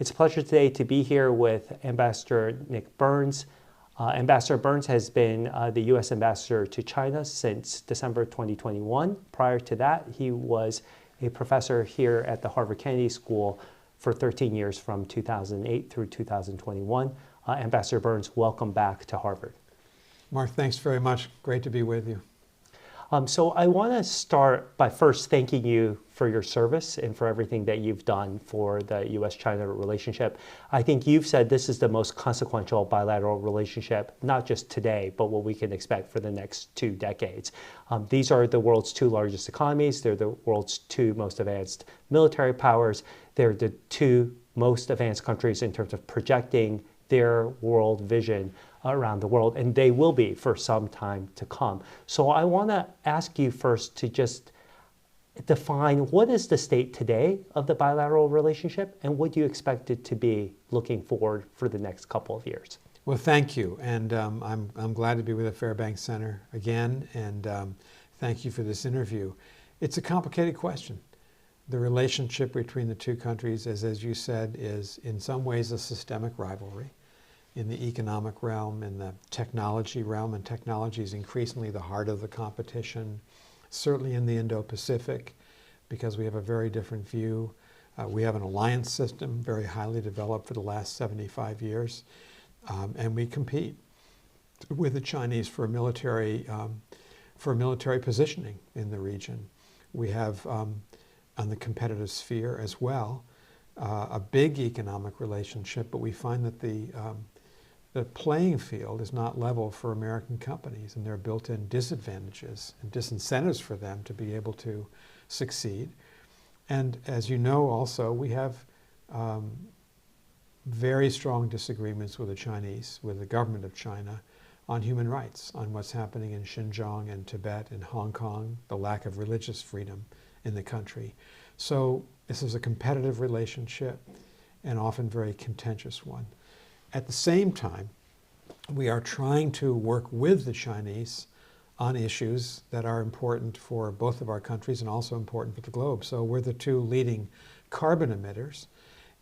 It's a pleasure today to be here with Ambassador Nick Burns. Ambassador Burns has been the U.S. Ambassador to China since December 2021. Prior to that, he was a professor here at the Harvard Kennedy School for 13 years from 2008 through 2021. Ambassador Burns, welcome back to Harvard. Mark, thanks very much. Great to be with you. So I want to start by first thanking you for your service and for everything that you've done for the U.S. China relationship. I think you've said this is the most consequential bilateral relationship, not just today, but what we can expect for the next 2 decades. These are the world's 2 largest economies. They're the world's 2 most advanced military powers. They're the 2 most advanced countries in terms of projecting their world vision around the world, and they will be for some time to come. So I want to ask you first to just define what is the state today of the bilateral relationship and what do you expect it to be looking forward for the next couple of years? Well, thank you, and I'm glad to be with the Fairbank Center again, and thank you for this interview. It's a complicated question. The relationship between the 2 countries, as you said, is in some ways a systemic rivalry. In the economic realm, in the technology realm, and technology is increasingly the heart of the competition. Certainly in the Indo-Pacific, because we have a very different view. We have an alliance system, very highly developed for the last 75 years, and we compete with the Chinese for military positioning in the region. We have, on the competitive sphere as well, a big economic relationship, but we find that the playing field is not level for American companies, and there are built-in disadvantages and disincentives for them to be able to succeed. And as you know also, we have very strong disagreements with the Chinese, with the government of China, on human rights, on what's happening in Xinjiang and Tibet and Hong Kong, the lack of religious freedom in the country. So this is a competitive relationship and often very contentious one. At the same time, we are trying to work with the Chinese on issues that are important for both of our countries and also important for the globe. So we're the 2 leading carbon emitters,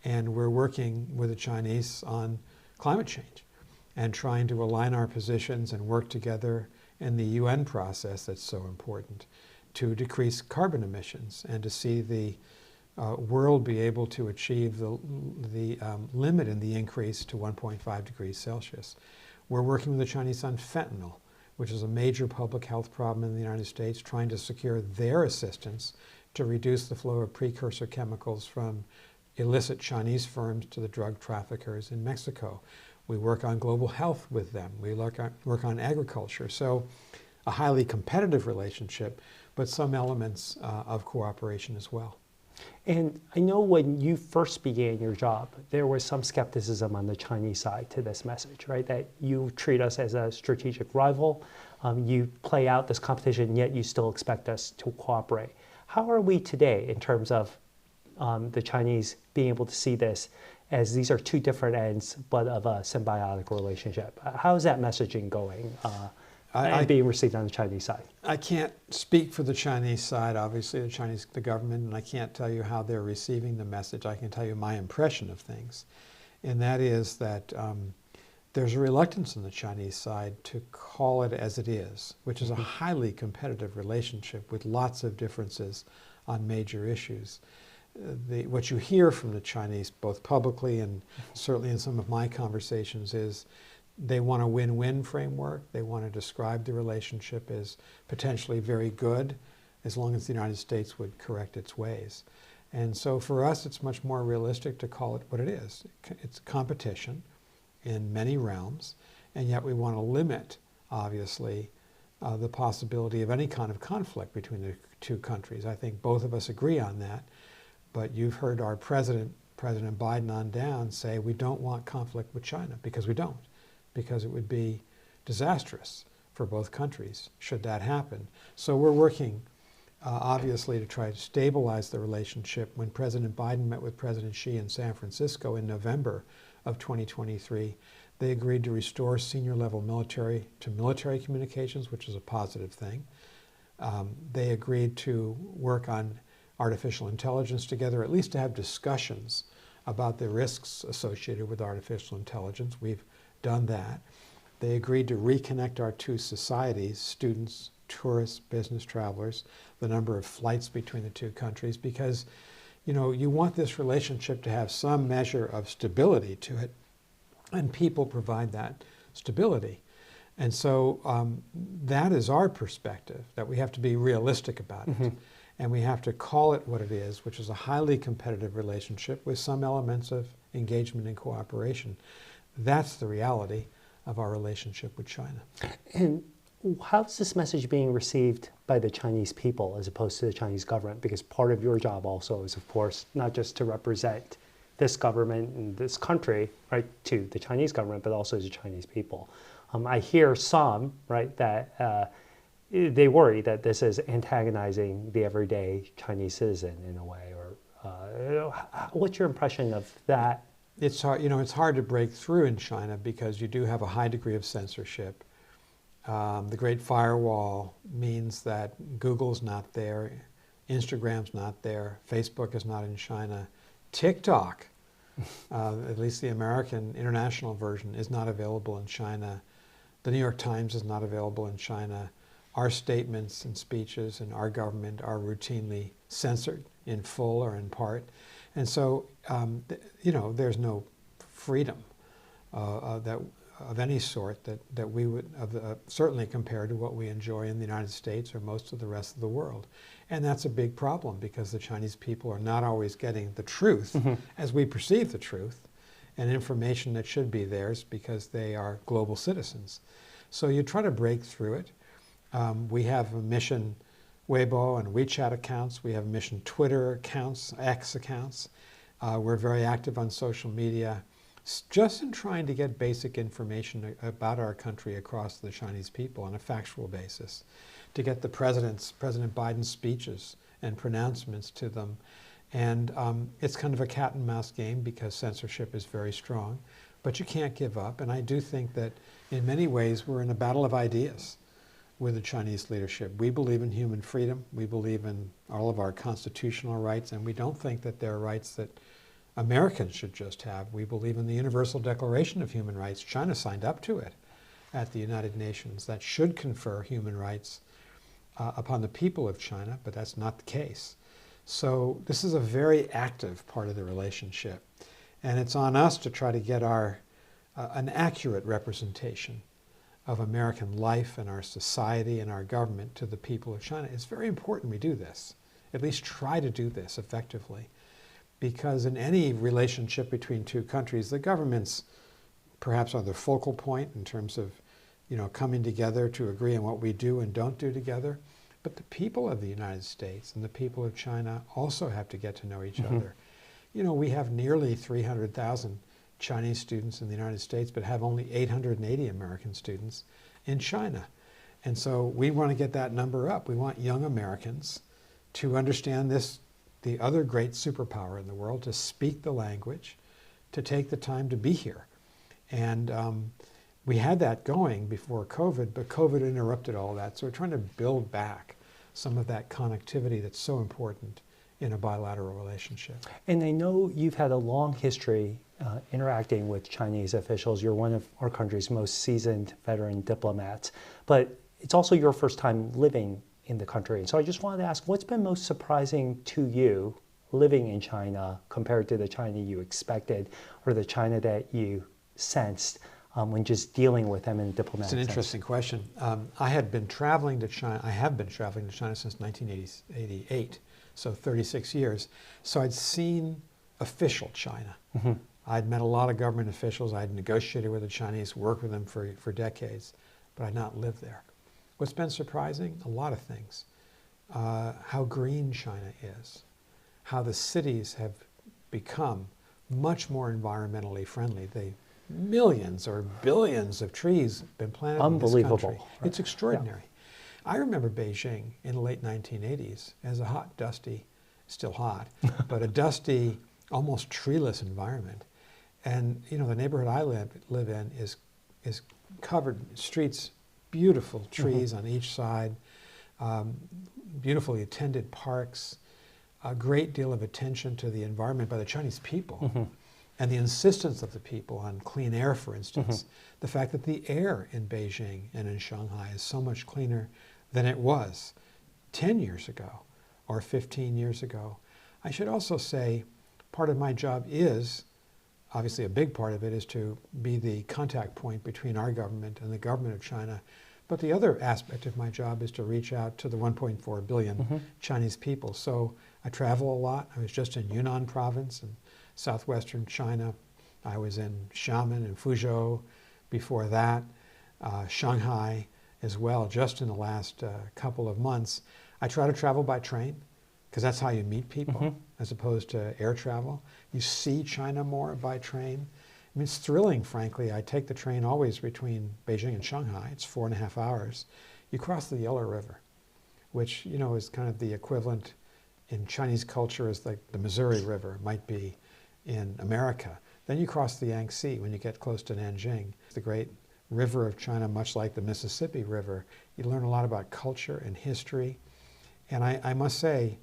and we're working with the Chinese on climate change and trying to align our positions and work together in the UN process that's so important to decrease carbon emissions and to see the world be able to achieve the limit in the increase to 1.5 degrees Celsius. We're working with the Chinese on fentanyl, which is a major public health problem in the United States, trying to secure their assistance to reduce the flow of precursor chemicals from illicit Chinese firms to the drug traffickers in Mexico. We work on global health with them. We work on agriculture. So a highly competitive relationship, but some elements of cooperation as well. And I know when you first began your job, there was some skepticism on the Chinese side to this message, right? That you treat us as a strategic rival, you play out this competition, yet you still expect us to cooperate. How are we today in terms of the Chinese being able to see this as these are 2 different ends, but of a symbiotic relationship? How is that messaging going? Being received on the Chinese side? I can't speak for the Chinese side, obviously, the government, and I can't tell you how they're receiving the message. I can tell you my impression of things, and that is that there's a reluctance on the Chinese side to call it as it is, which is a highly competitive relationship with lots of differences on major issues. What you hear from the Chinese, both publicly and certainly in some of my conversations, is they want a win-win framework. They want to describe the relationship as potentially very good, as long as the United States would correct its ways. And so for us, it's much more realistic to call it what it is. It's competition in many realms, and yet we want to limit, obviously, the possibility of any kind of conflict between the 2 countries. I think both of us agree on that, but you've heard our President Biden on down, say we don't want conflict with China, because we don't. Because it would be disastrous for both countries should that happen. So we're working obviously to try to stabilize the relationship. When President Biden met with President Xi in San Francisco in November of 2023, they agreed to restore senior level military communications, which is a positive thing. They agreed to work on artificial intelligence together, at least to have discussions about the risks associated with artificial intelligence. We've done that. They agreed to reconnect our two societies, students, tourists, business travelers, the number of flights between the two countries, because you want this relationship to have some measure of stability to it, and people provide that stability. And so that is our perspective, that we have to be realistic about it. And we have to call it what it is, which is a highly competitive relationship with some elements of engagement and cooperation. That's the reality of our relationship with China. And how's this message being received by the Chinese people as opposed to the Chinese government? Because part of your job also is, of course, not just to represent this government and this country, right, to the Chinese government, but also to the Chinese people. I hear some, right, that they worry that this is antagonizing the everyday Chinese citizen in a way. Or what's your impression of that? It's hard, it's hard to break through in China because you do have a high degree of censorship. The Great Firewall means that Google's not there, Instagram's not there, Facebook is not in China. TikTok, at least the American international version, is not available in China. The New York Times is not available in China. Our statements and speeches and our government are routinely censored in full or in part. And so, there's no freedom of any sort that we would, certainly compared to what we enjoy in the United States or most of the rest of the world. And that's a big problem because the Chinese people are not always getting the truth as we perceive the truth and information that should be theirs because they are global citizens. So you try to break through it. We have a Mission Weibo and WeChat accounts. We have Mission Twitter accounts, X accounts. We're very active on social media, just in trying to get basic information about our country across the Chinese people on a factual basis, to get the President Biden's speeches and pronouncements to them. And it's kind of a cat and mouse game because censorship is very strong, but you can't give up. And I do think that in many ways we're in a battle of ideas with the Chinese leadership. We believe in human freedom. We believe in all of our constitutional rights, and we don't think that there are rights that Americans should just have. We believe in the Universal Declaration of Human Rights. China signed up to it at the United Nations. That should confer human rights upon the people of China, but that's not the case. So this is a very active part of the relationship. And it's on us to try to get an accurate representation of American life and our society and our government to the people of China. It's very important we do this, at least try to do this effectively. Because in any relationship between two countries, the governments perhaps are the focal point in terms of, coming together to agree on what we do and don't do together. But the people of the United States and the people of China also have to get to know each other. We have nearly 300,000 Chinese students in the United States, but have only 880 American students in China. And so we want to get that number up. We want young Americans to understand the other great superpower in the world, to speak the language, to take the time to be here. And we had that going before COVID, but COVID interrupted all that. So we're trying to build back some of that connectivity that's so important in a bilateral relationship. And I know you've had a long history interacting with Chinese officials. You're one of our country's most seasoned veteran diplomats, but it's also your first time living in the country. So I just wanted to ask, what's been most surprising to you living in China compared to the China you expected or the China that you sensed when just dealing with them in a diplomatic sense? It's an interesting question. I have been traveling to China since 1988, so 36 years. So I'd seen official China. I'd met a lot of government officials. I'd negotiated with the Chinese, worked with them for decades, but I'd not lived there. What's been surprising? A lot of things. How green China is, how the cities have become much more environmentally friendly. Millions or billions of trees have been planted in this country. Right. It's extraordinary. Yeah. I remember Beijing in the late 1980s as a hot, dusty, still hot, but a dusty, almost treeless environment. And the neighborhood I live in is covered streets, beautiful trees on each side, beautifully attended parks, a great deal of attention to the environment by the Chinese people and the insistence of the people on clean air, for instance. The fact that the air in Beijing and in Shanghai is so much cleaner than it was 10 years ago or 15 years ago. I should also say part of my job is, obviously a big part of it, is to be the contact point between our government and the government of China. But the other aspect of my job is to reach out to the 1.4 billion Chinese people. So I travel a lot. I was just in Yunnan province in southwestern China. I was in Xiamen and Fuzhou before that, Shanghai as well, just in the last couple of months. I try to travel by train because that's how you meet people as opposed to air travel. You see China more by train. I mean, it's thrilling, frankly. I take the train always between Beijing and Shanghai. It's 4.5 hours. You cross the Yellow River, which, you know, is kind of the equivalent in Chinese culture as like the Missouri River might be in America. Then you cross the Yangtze when you get close to Nanjing. It's the great river of China, much like the Mississippi River. You learn a lot about culture and history. And I must say,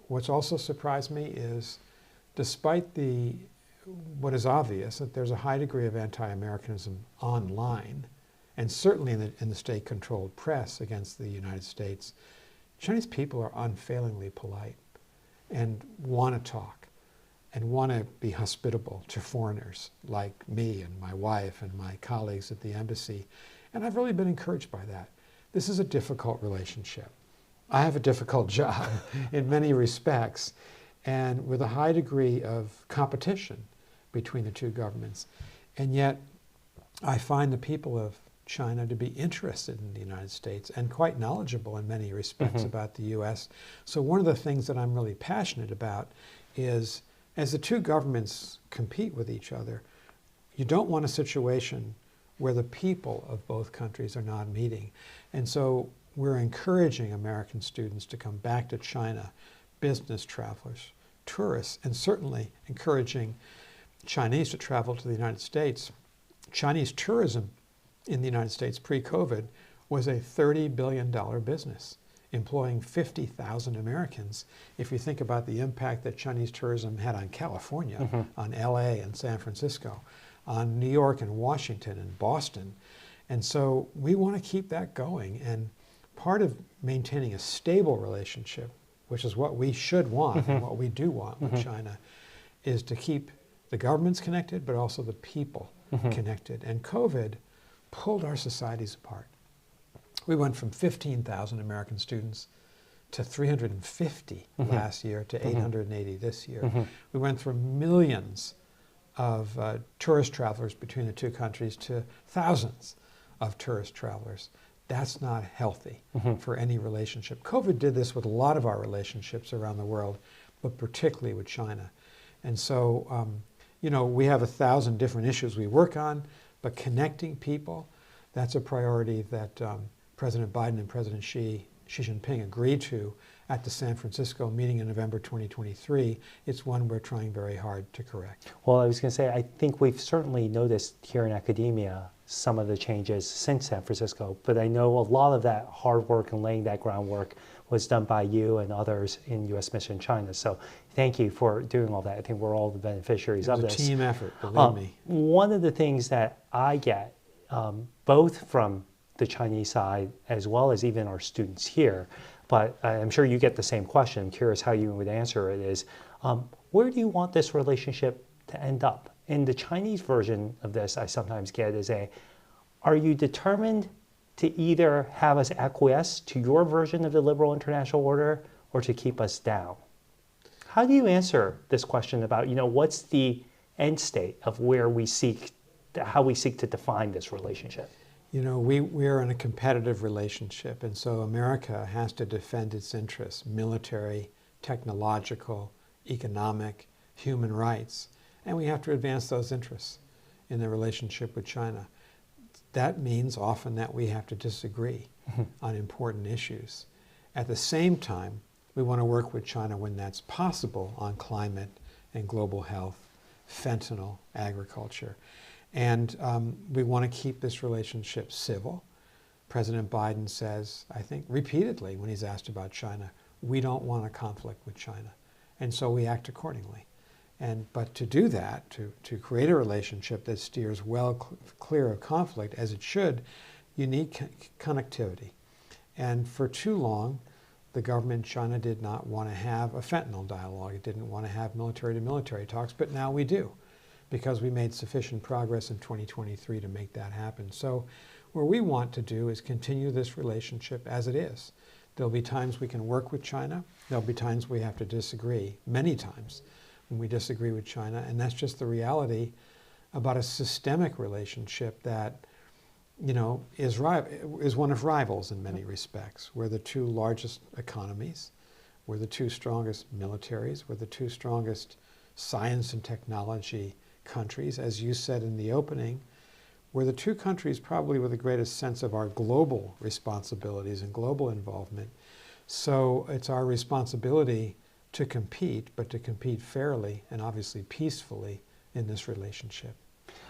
what's also surprised me is, despite what is obvious, that there's a high degree of anti-Americanism online, and certainly in the state-controlled press against the United States, Chinese people are unfailingly polite and want to talk and want to be hospitable to foreigners like me and my wife and my colleagues at the embassy. And I've really been encouraged by that. This is a difficult relationship. I have a difficult job in many respects, and with a high degree of competition between the two governments. And yet, I find the people of China to be interested in the United States and quite knowledgeable in many respects about the U.S. So one of the things that I'm really passionate about is, as the two governments compete with each other, you don't want a situation where the people of both countries are not meeting. And so we're encouraging American students to come back to China, business travelers, tourists, and certainly encouraging Chinese to travel to the United States. Chinese tourism in the United States pre-COVID was a $30 billion business, employing 50,000 Americans. If you think about the impact that Chinese tourism had on California, on LA and San Francisco, on New York and Washington and Boston. And so we want to keep that going. And part of maintaining a stable relationship, which is what we should want and what we do want with China, is to keep the governments connected, but also the people connected. And COVID pulled our societies apart. We went from 15,000 American students to 350 last year to 880 this year. We went from millions of tourist travelers between the two countries to thousands of tourist travelers. That's not healthy for any relationship. COVID did this with a lot of our relationships around the world, but particularly with China. And so, you know, we have 1,000 different issues we work on, but connecting people, that's a priority that President Biden and President Xi Jinping agreed to at the San Francisco meeting in November 2023. It's one we're trying very hard to correct. Well, I was going to say, I think we've certainly noticed here in academia some of the changes since San Francisco, but I know a lot of that hard work and laying that groundwork was done by you and others in U.S. Mission China. So thank you for doing all that. I think we're all the beneficiaries of this. It was a team effort, believe me. One of the things that I get, both from the Chinese side as well as even our students here, but I'm sure you get the same question. I'm curious how you would answer it is, where do you want this relationship to end up? In the Chinese version of this, I sometimes get is are you determined to either have us acquiesce to your version of the liberal international order or to keep us down? How do you answer this question about, you know, what's the end state of where we seek, how we seek to define this relationship? You know, we're in a competitive relationship, and so America has to defend its interests, military, technological, economic, human rights, and we have to advance those interests in the relationship with China. That means often that we have to disagree on important issues. At the same time, we want to work with China when that's possible on climate and global health, fentanyl, agriculture. And we want to keep this relationship civil. President Biden says, I think repeatedly when he's asked about China, we don't want a conflict with China. And so we act accordingly. But to do that, to create a relationship that steers clear of conflict, as it should, you need connectivity. And for too long, the government in China did not want to have a fentanyl dialogue. It didn't want to have military-to-military talks, but now we do, because we made sufficient progress in 2023 to make that happen. So what we want to do is continue this relationship as it is. There'll be times we can work with China. There'll be times we have to disagree, many times when we disagree with China, and that's just the reality about a systemic relationship that, you know, is one of rivals in many respects. We're the two largest economies. We're the two strongest militaries. We're the two strongest science and technology countries. As you said in the opening, we're the two countries probably with the greatest sense of our global responsibilities and global involvement. So it's our responsibility to compete, but to compete fairly and obviously peacefully in this relationship.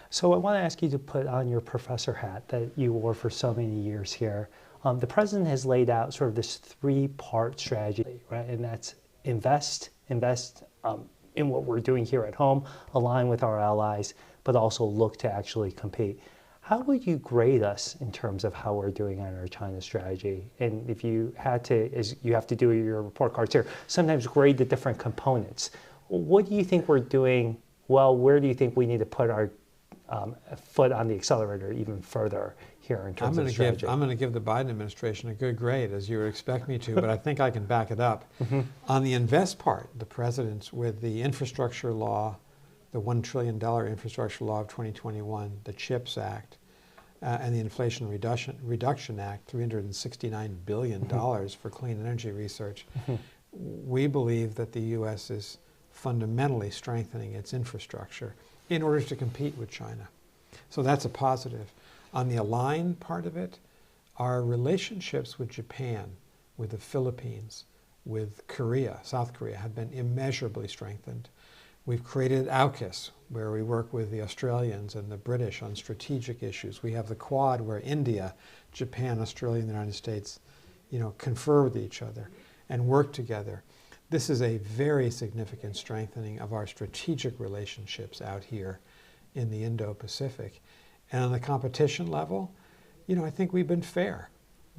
So I want to ask you to put on your professor hat that you wore for so many years here. The president has laid out sort of this three-part strategy, right? And that's invest in what we're doing here at home, align with our allies, but also look to actually compete. How would you grade us in terms of how we're doing on our China strategy? And if you had to, as you have to do your report cards here, sometimes grade the different components. What do you think we're doing well? Where do you think we need to put our foot on the accelerator even further here in terms of strategy? I'm going to give the Biden administration a good grade, as you would expect me to, but I think I can back it up. On the invest part, the president's with the infrastructure law, the $1 trillion infrastructure law of 2021, the CHIPS Act, and the Inflation Reduction Act, $369 billion for clean energy research. We believe that the U.S. is fundamentally strengthening its infrastructure in order to compete with China. So that's a positive. On the align part of it, our relationships with Japan, with the Philippines, with Korea, South Korea, have been immeasurably strengthened. We've created AUKUS, where we work with the Australians and the British on strategic issues. We have the Quad, where India, Japan, Australia, and the United States, you know, confer with each other and work together. This is a very significant strengthening of our strategic relationships out here in the Indo-Pacific. And on the competition level, you know, I think we've been fair.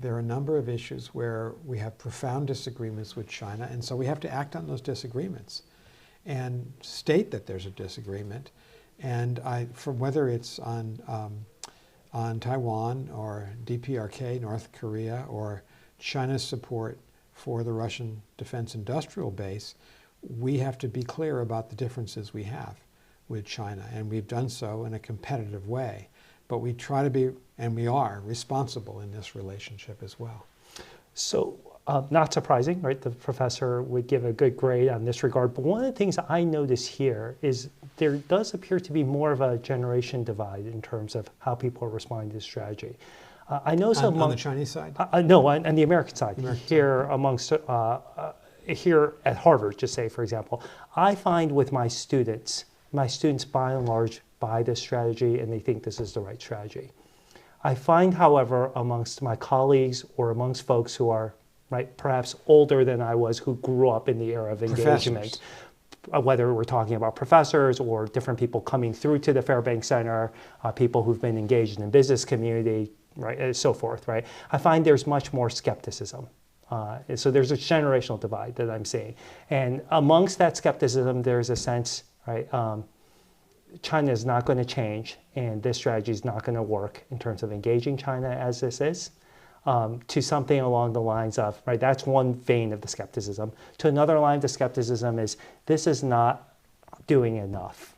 There are a number of issues where we have profound disagreements with China, and so we have to act on those disagreements and state that there's a disagreement. And from whether it's on Taiwan or DPRK, North Korea, or China's support for the Russian defense industrial base, we have to be clear about the differences we have with China. And we've done so in a competitive way. But we try to be, and we are, responsible in this relationship as well. So, not surprising, right? The professor would give a good grade on this regard. But one of the things I notice here is there does appear to be more of a generation divide in terms of how people are responding to this strategy. I know some on the Chinese side? No, on the American side. Here amongst here at Harvard, just say for example, I find with my students by and large buy this strategy and they think this is the right strategy. I find, however, amongst my colleagues or amongst folks who are perhaps older than I was, who grew up in the era of engagement, whether we're talking about professors or different people coming through to the Fairbank Center, people who've been engaged in the business community, right, and so forth, right? I find there's much more skepticism. So there's a generational divide that I'm seeing. And amongst that skepticism, there's a sense, right, China is not going to change, and this strategy is not going to work in terms of engaging China as this is, to something along the lines of, right, that's one vein of the skepticism. To another line of the skepticism is, this is not doing enough,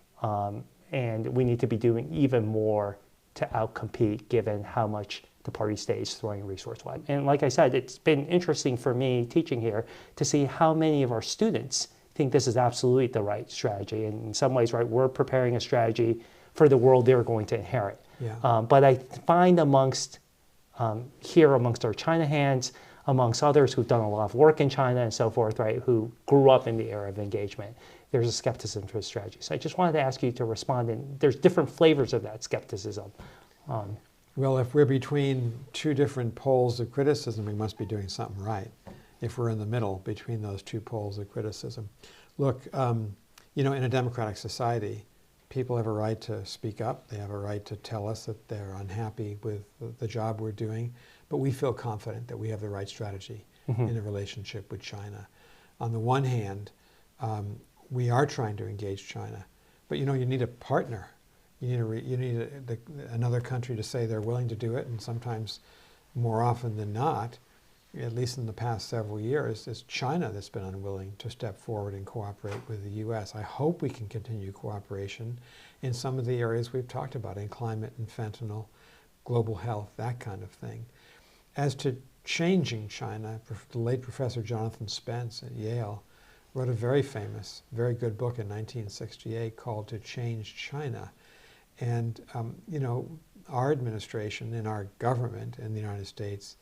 and we need to be doing even more to outcompete given how much the party stays throwing resource-wise. And like I said, it's been interesting for me teaching here to see how many of our students think this is absolutely the right strategy. And in some ways, right, we're preparing a strategy for the world they're going to inherit. Yeah. But I find amongst our China hands, amongst others who've done a lot of work in China and so forth, right, who grew up in the era of engagement, there's a skepticism for the strategy. So I just wanted to ask you to respond, and there's different flavors of that skepticism. Well, if we're between two different poles of criticism, we must be doing something right, if we're in the middle between those two poles of criticism. Look, you know, in a democratic society, people have a right to speak up. They have a right to tell us that they're unhappy with the job we're doing. But we feel confident that we have the right strategy in the relationship with China. On the one hand, we are trying to engage China. But, you know, you need a partner. You need another country to say they're willing to do it. And sometimes, more often than not, at least in the past several years, it's China that's been unwilling to step forward and cooperate with the U.S. I hope we can continue cooperation in some of the areas we've talked about, in climate and fentanyl, global health, that kind of thing. As to changing China, the late Professor Jonathan Spence at Yale wrote a very famous, very good book in 1968 called To Change China. And, you know, our administration and our government in the United States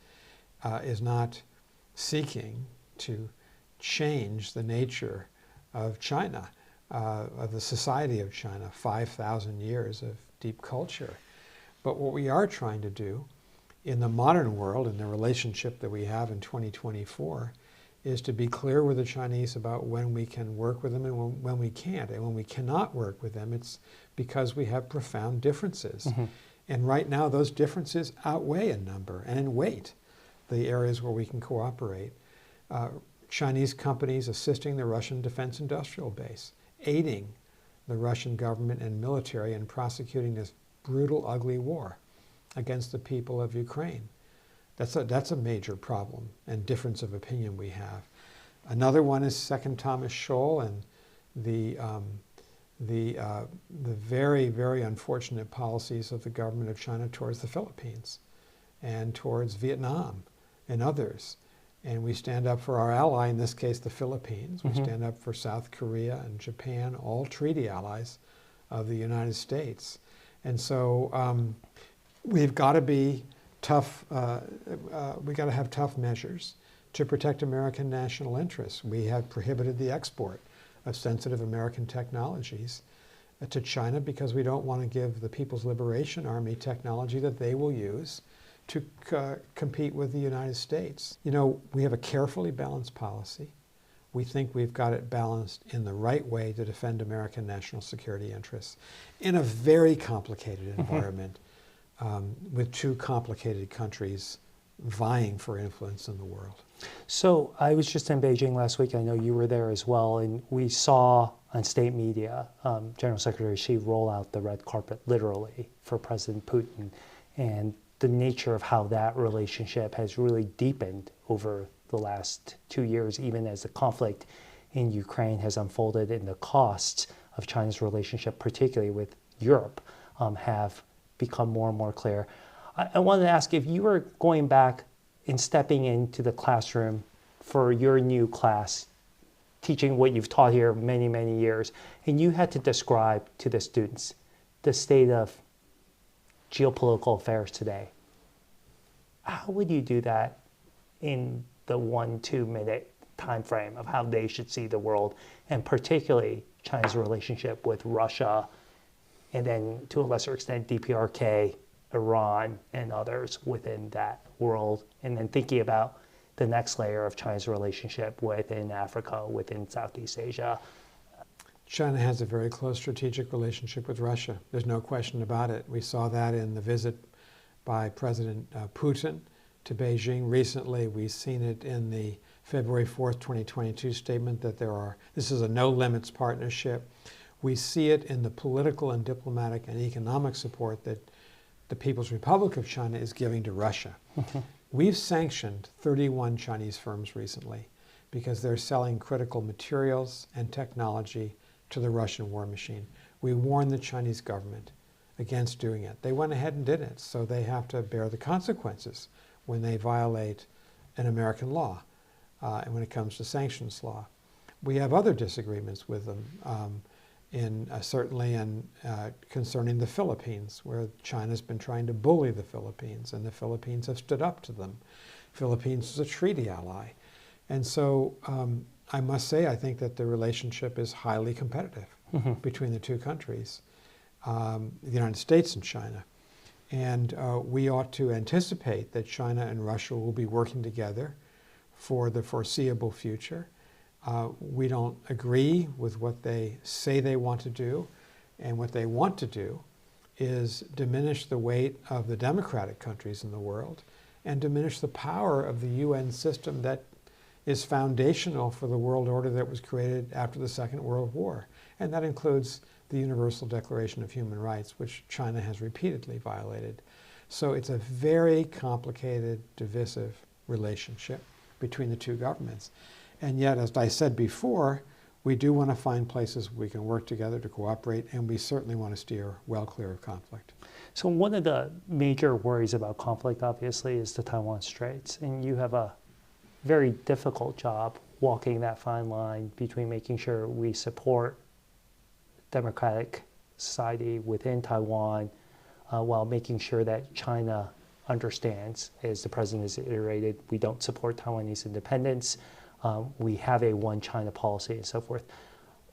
is not seeking to change the nature of China, of the society of China, 5,000 years of deep culture. But what we are trying to do in the modern world, in the relationship that we have in 2024, is to be clear with the Chinese about when we can work with them and when we can't. And when we cannot work with them, it's because we have profound differences. And right now, those differences outweigh in number and in weight the areas where we can cooperate. Chinese companies assisting the Russian defense industrial base, aiding the Russian government and military in prosecuting this brutal, ugly war against the people of Ukraine. That's a major problem and difference of opinion we have. Another one is Second Thomas Shoal and the very, very unfortunate policies of the government of China towards the Philippines and towards Vietnam and others. And we stand up for our ally, in this case the Philippines. We stand up for South Korea and Japan, all treaty allies of the United States. And so we've got to be tough, we've got to have tough measures to protect American national interests. We have prohibited the export of sensitive American technologies to China because we don't want to give the People's Liberation Army technology that they will use to compete with the United States. You know, we have a carefully balanced policy. We think we've got it balanced in the right way to defend American national security interests in a very complicated environment with two complicated countries vying for influence in the world. So I was just in Beijing last week. I know you were there as well, and we saw on state media General Secretary Xi roll out the red carpet literally for President Putin, and the nature of how that relationship has really deepened over the last 2 years, even as the conflict in Ukraine has unfolded and the costs of China's relationship, particularly with Europe, have become more and more clear. I wanted to ask, if you were going back and stepping into the classroom for your new class, teaching what you've taught here many, many years, and you had to describe to the students the state of geopolitical affairs today, how would you do that in the 1-2 minute time frame of how they should see the world, and particularly China's relationship with Russia, and then to a lesser extent DPRK, Iran, and others within that world, and then thinking about the next layer of China's relationship within Africa, within Southeast Asia? China has a very close strategic relationship with Russia. There's no question about it. We saw that in the visit by President Putin to Beijing recently. We've seen it in the February 4th, 2022 statement that this is a no-limits partnership. We see it in the political and diplomatic and economic support that the People's Republic of China is giving to Russia. We've sanctioned 31 Chinese firms recently because they're selling critical materials and technology to the Russian war machine. We warned the Chinese government against doing it. They went ahead and did it, so they have to bear the consequences when they violate an American law and when it comes to sanctions law. We have other disagreements with them, certainly concerning the Philippines, where China's been trying to bully the Philippines, and the Philippines have stood up to them. Philippines is a treaty ally. And so I must say, I think that the relationship is highly competitive between the two countries, the United States and China. And we ought to anticipate that China and Russia will be working together for the foreseeable future. We don't agree with what they say they want to do, and what they want to do is diminish the weight of the democratic countries in the world and diminish the power of the UN system that is foundational for the world order that was created after the Second World War. And that includes the Universal Declaration of Human Rights, which China has repeatedly violated. So it's a very complicated, divisive relationship between the two governments. And yet, as I said before, we do want to find places we can work together to cooperate, and we certainly want to steer well clear of conflict. So one of the major worries about conflict, obviously, is the Taiwan Straits. And you have a very difficult job walking that fine line between making sure we support democratic society within Taiwan while making sure that China understands, as the president has iterated, we don't support Taiwanese independence. We have a one China policy and so forth.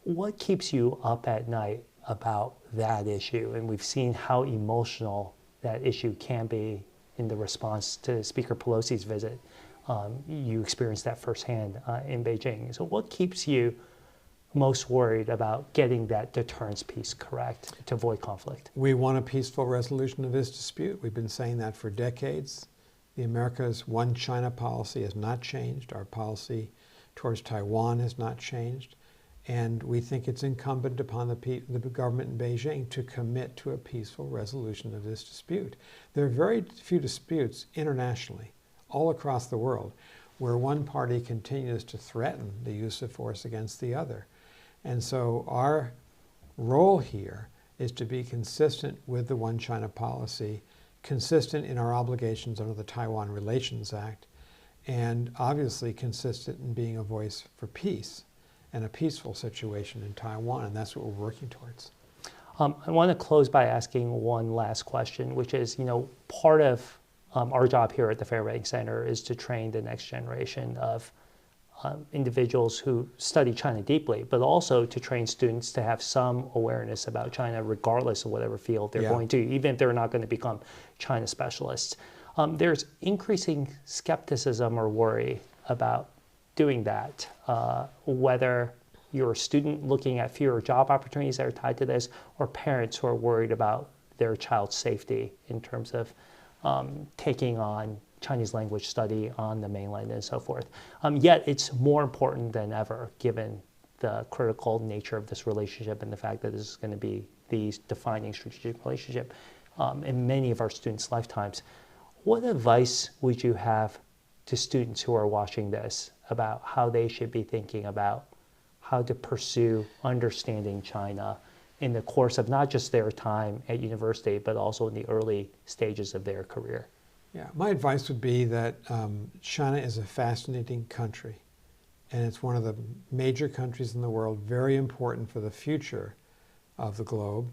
What keeps you up at night about that issue? And we've seen how emotional that issue can be in the response to Speaker Pelosi's visit. You experienced that firsthand in Beijing. So what keeps you most worried about getting that deterrence piece correct to avoid conflict? We want a peaceful resolution of this dispute. We've been saying that for decades. The America's one China policy has not changed. Our policy towards Taiwan has not changed. And we think it's incumbent upon the government in Beijing to commit to a peaceful resolution of this dispute. There are very few disputes internationally, all across the world, where one party continues to threaten the use of force against the other. And so our role here is to be consistent with the One China policy, consistent in our obligations under the Taiwan Relations Act, and obviously consistent in being a voice for peace and a peaceful situation in Taiwan, and that's what we're working towards. I want to close by asking one last question, which is, part of our job here at the Fairbank Center is to train the next generation of individuals who study China deeply, but also to train students to have some awareness about China regardless of whatever field they're going to, even if they're not going to become China specialists. There's increasing skepticism or worry about doing that, whether you're a student looking at fewer job opportunities that are tied to this, or parents who are worried about their child's safety in terms of taking on Chinese language study on the mainland and so forth. Yet it's more important than ever, given the critical nature of this relationship and the fact that this is going to be the defining strategic relationship in many of our students' lifetimes. What advice would you have to students who are watching this about how they should be thinking about how to pursue understanding China in the course of not just their time at university, but also in the early stages of their career? Yeah, my advice would be that China is a fascinating country, and it's one of the major countries in the world, very important for the future of the globe,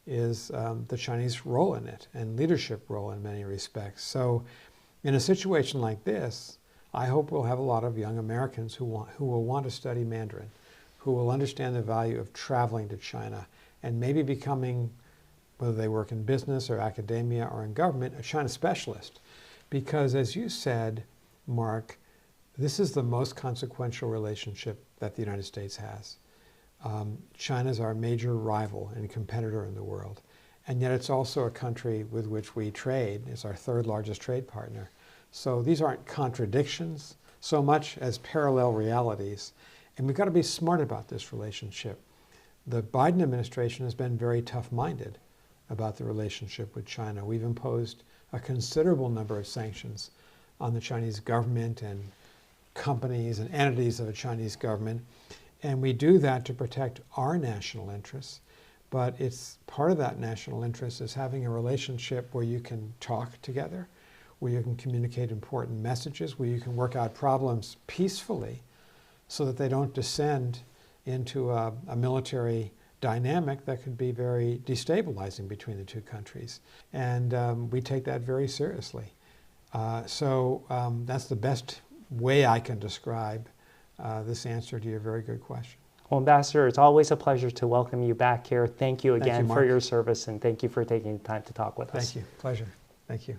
is the Chinese role in it and leadership role in many respects. So in a situation like this, I hope we'll have a lot of young Americans who will want to study Mandarin, who will understand the value of traveling to China and maybe becoming, whether they work in business or academia or in government, a China specialist. Because as you said, Mark, this is the most consequential relationship that the United States has. China is our major rival and competitor in the world. And yet it's also a country with which we trade. It's our third largest trade partner. So these aren't contradictions so much as parallel realities. And we've got to be smart about this relationship. The Biden administration has been very tough-minded about the relationship with China. We've imposed a considerable number of sanctions on the Chinese government and companies and entities of the Chinese government. And we do that to protect our national interests. But it's part of that national interest is having a relationship where you can talk together, where you can communicate important messages, where you can work out problems peacefully so that they don't descend into a military dynamic that could be very destabilizing between the two countries. And we take that very seriously. So that's the best way I can describe this answer to your very good question. Well, Ambassador, it's always a pleasure to welcome you back here. Thank you again Thank you, for your service, and thank you for taking the time to talk with us. Thank you. Pleasure. Thank you.